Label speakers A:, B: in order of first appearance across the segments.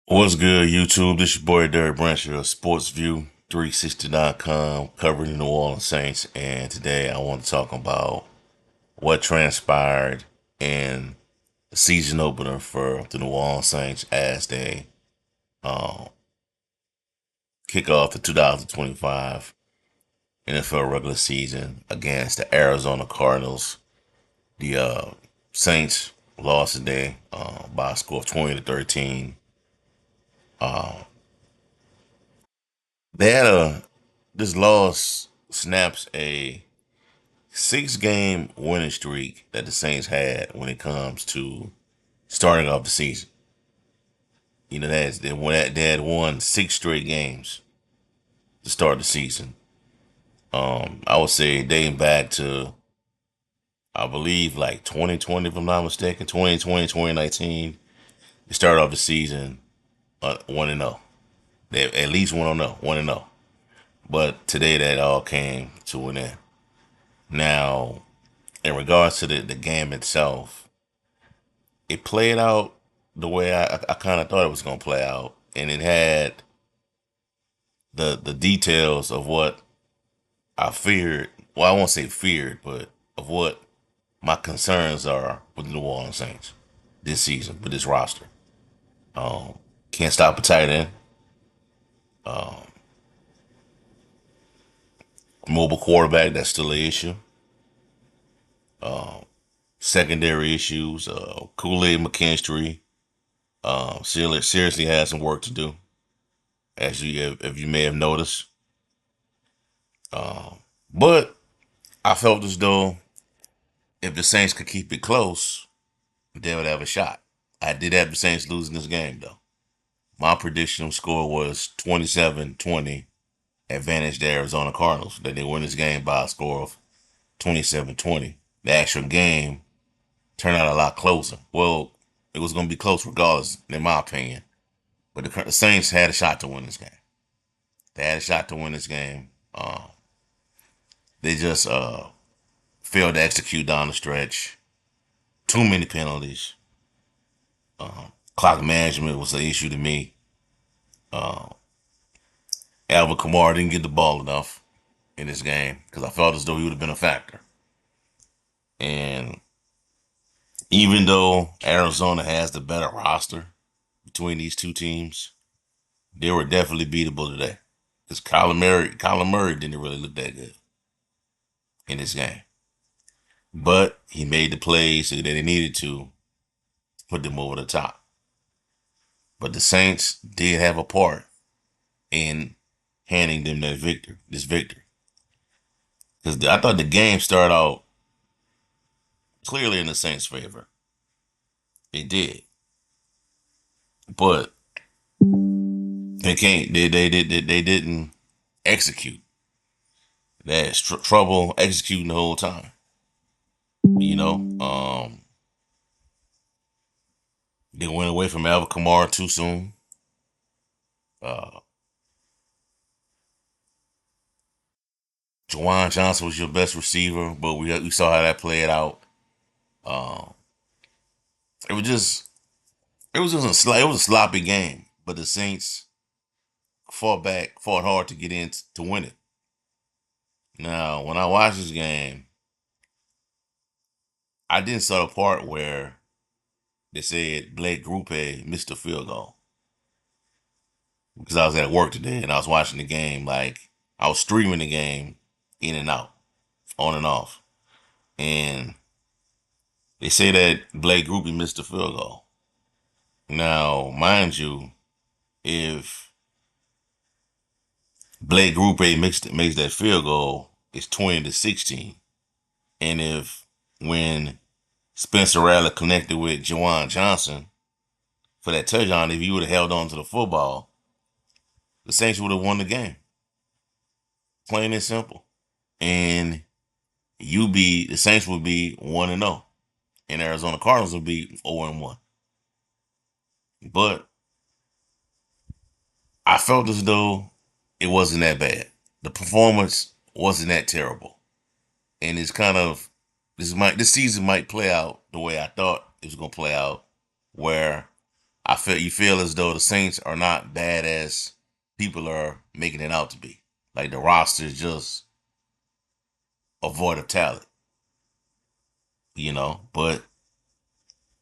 A: What's good, YouTube? This your boy Derek Branch of SportsView360.com covering the New Orleans Saints. And today I want to talk about what transpired in the season opener for the New Orleans Saints as they um, kick off the 2025 NFL regular season against the Arizona Cardinals. The Saints lost today by a score of 20-13. Uh, they had a This loss snaps a 6-game winning streak that the Saints had when it comes to starting off the season. They had won 6 straight games to start the season. I would say dating back to, I believe, like 2020, if I'm not mistaken, 2020, 2019. They started off the season 1-0. They at least 1-0, 1-0. But today that all came to an end. Now, in regards to the game itself, it played out the way I kind of thought it was going to play out, and it had the details of what I feared. Well, I won't say feared, but of what my concerns are with the New Orleans Saints this season with this roster. Um, can't stop a tight end. Um, Mobile quarterback, that's still an issue. Um, Secondary issues. Kool-Aid McKinstry seriously has some work to do, as if you may have noticed. Um, but I felt as though if the Saints could keep it close, they would have a shot. I did have the Saints losing this game, though. My prediction score was 27-20, advantage the Arizona Cardinals, that they win this game by a score of 27-20. The actual game turned out a lot closer. Well, it was going to be close regardless, in my opinion. But the Saints had a shot to win this game. They had a shot to win this game. They just failed to execute down the stretch. Too many penalties. Clock management was an issue to me. Uh, Alvin Kamara didn't get the ball enough in this game because I felt as though he would have been a factor. And even though Arizona has the better roster between these two teams, they were definitely beatable today. Because Kyler Murray didn't really look that good in this game. But he made the plays that he needed to put them over the top. But the Saints did have a part in handing them this victory. Because I thought the game started out clearly in the Saints' favor. It did, but they can't. They didn't execute. They had trouble executing the whole time. You know, they went away from Alvin Kamara too soon. Uh, Juwan Johnson was your best receiver, but we saw how that played out. Uh, it was just it was a sloppy game, but the Saints fought hard to get in to win it. Now, when I watched this game, I didn't saw the part where they said Blake Grupe missed a field goal because I was at work today and I was watching the game. Like I was streaming the game in and out, on and off, and they say that Blake Grupe missed a field goal. Now, mind you, if Blake Grupe makes that field goal, it's 20-16, and if when Spencer Rattler connected with Juwan Johnson for that touchdown, if he would have held on to the football, the Saints would have won the game. Plain and simple. And the Saints would be 1-0. And Arizona Cardinals would be 0-1. But I felt as though it wasn't that bad. The performance wasn't that terrible. And it's kind of this season might play out the way I thought it was gonna play out, where You feel as though the Saints are not bad as people are making it out to be. Like the roster is just a void of talent, But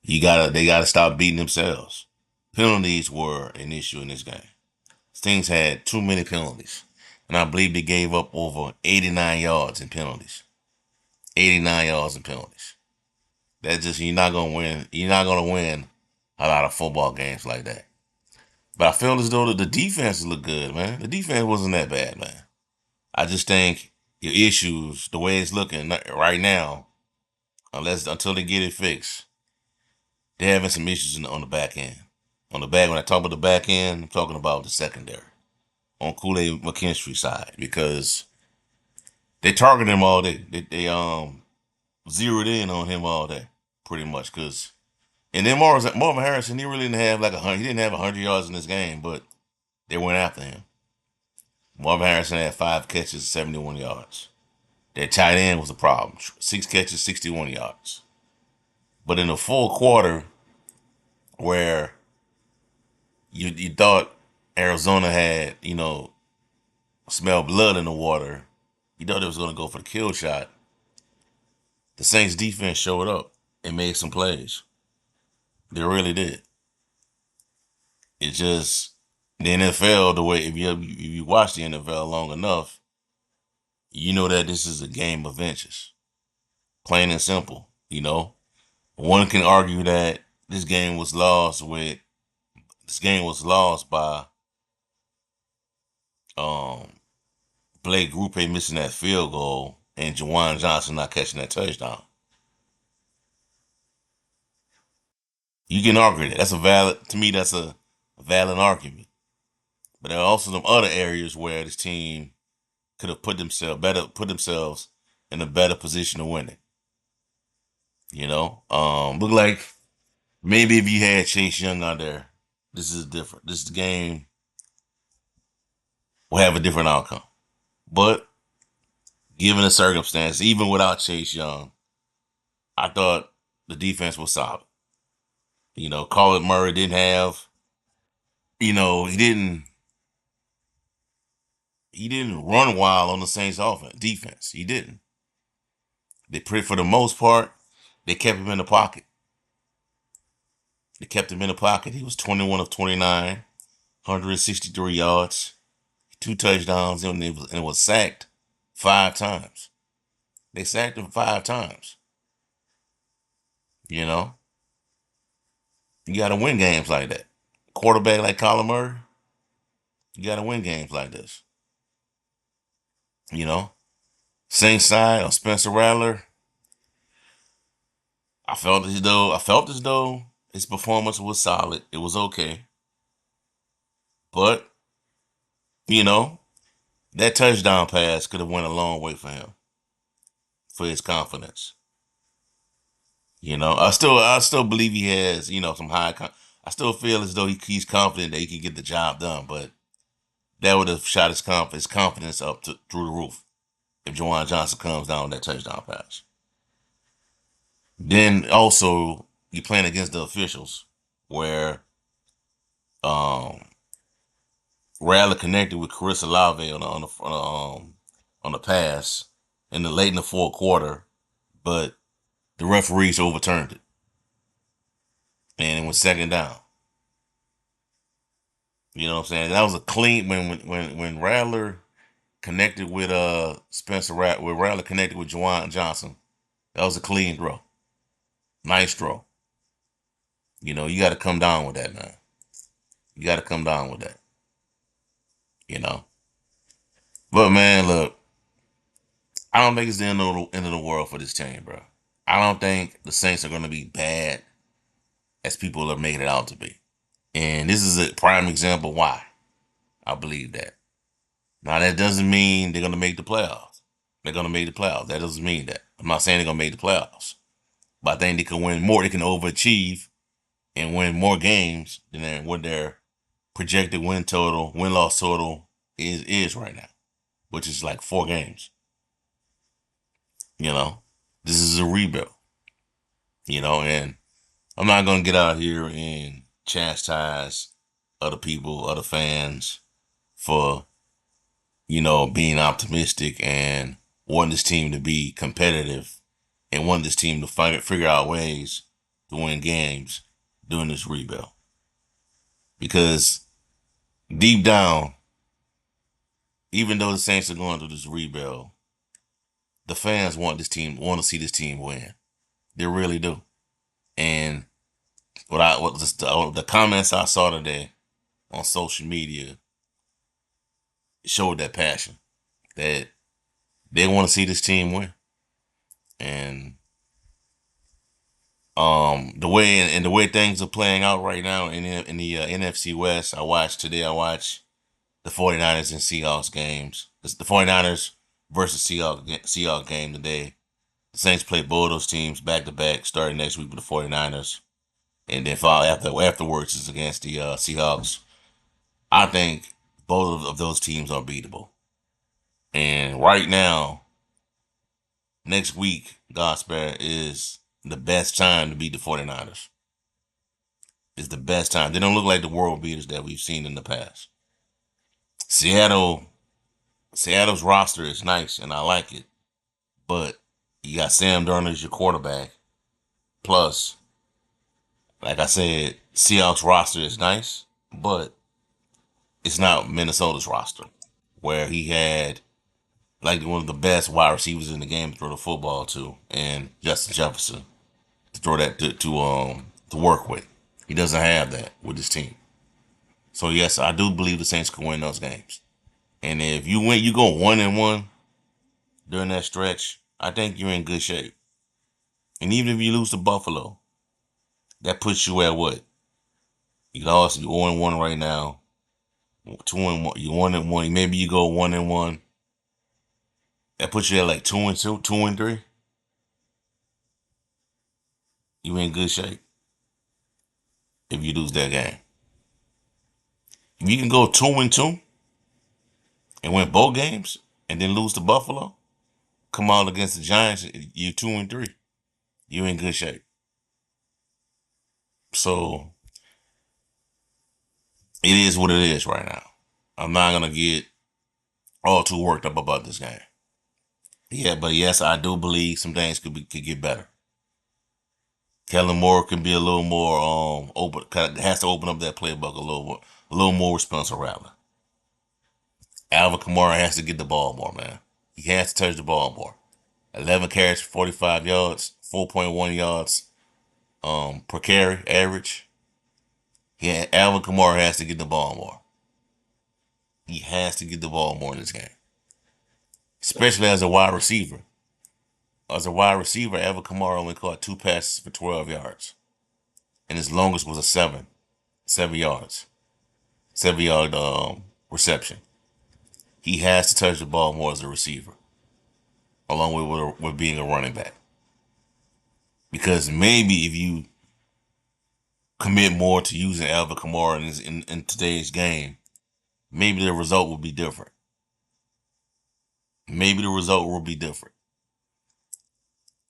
A: they gotta stop beating themselves. Penalties were an issue in this game. Saints had too many penalties, and I believe they gave up over 89 yards in penalties. 89 yards in penalties. That just you're not gonna win. You're not gonna win a lot of football games like that. But I feel as though the defense looked good, man. The defense wasn't that bad, man. I just think your issues, the way it's looking right now, until they get it fixed, they're having some issues on the back end. When I talk about the back end, I'm talking about the secondary on Kool-Aid McKinstry's side because they targeted him all day. They zeroed in on him all day, pretty much. And then Marvin Harrison, he really didn't have like 100. He didn't have 100 yards in this game, but they went after him. Marvin Harrison had 5 catches, 71 yards. Their tight end was the problem. 6 catches, 61 yards. But in the full quarter, where you thought Arizona had, smelled blood in the water, you thought it was going to go for the kill shot. The Saints defense showed up and made some plays. They really did. It just the NFL, the way if you watch the NFL long enough, you know that this is a game of inches, plain and simple. One can argue that this game was lost by um, Blake Grupe missing that field goal and Juwan Johnson not catching that touchdown. You can argue that. To me, that's a valid argument. But there are also some other areas where this team could have put themselves in a better position to win it. Look like maybe if you had Chase Young out there, this is different. This game will have a different outcome. But given the circumstance, even without Chase Young, I thought the defense was solid. Colin Murray didn't have, he didn't run wild on the Saints defense. He didn't. For the most part, they kept him in the pocket. They kept him in the pocket. He was 21 of 29, 163 yards, 2 touchdowns, and it was sacked 5 times. They sacked him 5 times. You know, you got to win games like that. Quarterback like Colin Murray, you got to win games like this. You know, Saints side or Spencer Rattler, I felt as though his performance was solid. It was okay, but you know that touchdown pass could have went a long way for him for his confidence. I still believe he has some I still feel as though he's confident that he can get the job done, but that would have shot his confidence up through the roof if Juwan Johnson comes down with that touchdown pass. Then also you playing against the officials where um Rattler connected with Chris Olave on the pass in the late in the fourth quarter, but the referees overturned it and it was second down. You know what I'm saying? That was a clean when Rattler connected with when Rattler connected with Juwan Johnson. That was a clean throw. Nice throw. You got to come down with that, man. You got to come down with that. You know. But man, look, I don't think it's the end of the world for this team, bro. I don't think the Saints are going to be bad as people are making it out to be. And this is a prime example why I believe that. Now that doesn't mean they're going to make the playoffs. They're going to make the playoffs. That doesn't mean that. I'm not saying they're going to make the playoffs. But I think they can win more. They can overachieve and win more games than what their projected win loss total is right now, which is like 4 games. You know, this is a rebuild. And I'm not gonna get out here and chastise other people, other fans for, being optimistic and wanting this team to be competitive and wanting this team to figure out ways to win games during this rebuild. Because deep down, even though the Saints are going through this rebuild, the fans want to see this team win. They really do. And the comments I saw today on social media showed that passion that they want to see this team win. And the way things are playing out right now in the NFC West, I watched the 49ers and Seahawks games. It's the 49ers versus Seahawks game today. The Saints play both those teams back to back starting next week with the 49ers. And then afterwards is against the Seahawks. I think both of those teams are beatable. And right now, next week, Godspear, is the best time to beat the 49ers. It's the best time. They don't look like the world beaters that we've seen in the past. Seattle's roster is nice and I like it. But you got Sam Darnold as your quarterback. Plus, like I said, Seahawks roster is nice, but it's not Minnesota's roster, where he had like one of the best wide receivers in the game to throw the football to, and Justin Jefferson to throw that to work with. He doesn't have that with his team. So yes, I do believe the Saints can win those games. And if you win, you go 1-1 during that stretch, I think you're in good shape. And even if you lose to Buffalo, that puts you at what? You lost, you're 0-1 right now. 2-1, you 1-1. Maybe you go 1-1. That puts you at like 2-2, 2-3. You in good shape if you lose that game. If you can go 2-2 and win both games and then lose to Buffalo, come out against the Giants, you're 2-3. You're in good shape. So it is what it is right now. I'm not gonna get all too worked up about this game. Yeah, but yes, I do believe some things could get better. Kellen Moore can be a little more open. Has to open up that playbook a little more responsive rather. Alvin Kamara has to get the ball more, man. He has to touch the ball more. 11 carries, 45 yards, 4.1 yards per carry average. Alvin Kamara has to get the ball more. He has to get the ball more in this game, especially as a wide receiver. As a wide receiver, Alvin Kamara only caught 2 passes for 12 yards, and his longest was a 7 yards, 7-yard reception. He has to touch the ball more as a receiver, along with being a running back. Because maybe if you commit more to using Alvin Kamara in today's game, maybe the result will be different. Maybe the result will be different.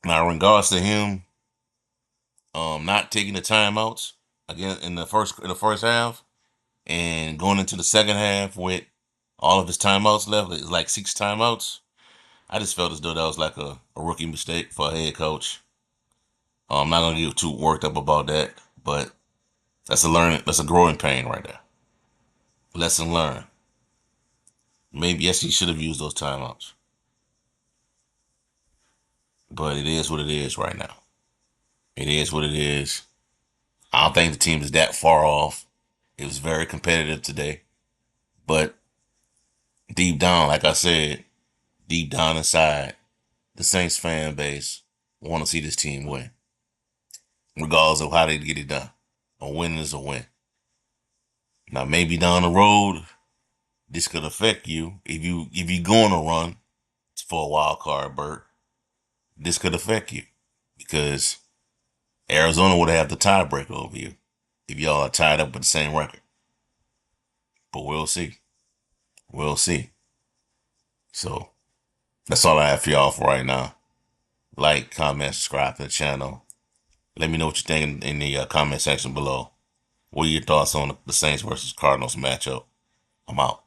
A: Now, in regards to him not taking the timeouts again in the first half and going into the second half with all of his timeouts left, it's like 6 timeouts. I just felt as though that was like a rookie mistake for a head coach. I'm not gonna get too worked up about that, but that's a growing pain right there. Lesson learned. Maybe yes, he should have used those timeouts. But it is what it is right now. It is what it is. I don't think the team is that far off. It was very competitive today. But deep down, like I said, deep down inside, the Saints fan base want to see this team win. Regardless of how they get it done. A win is a win. Now maybe down the road, this could affect you. If you're going to run for a wild card berth, this could affect you. Because Arizona would have the tiebreaker over you if y'all are tied up with the same record. But we'll see. We'll see. So that's all I have for y'all for right now. Like, comment, subscribe to the channel. Let me know what you think in the comment section below. What are your thoughts on the Saints versus Cardinals matchup? I'm out.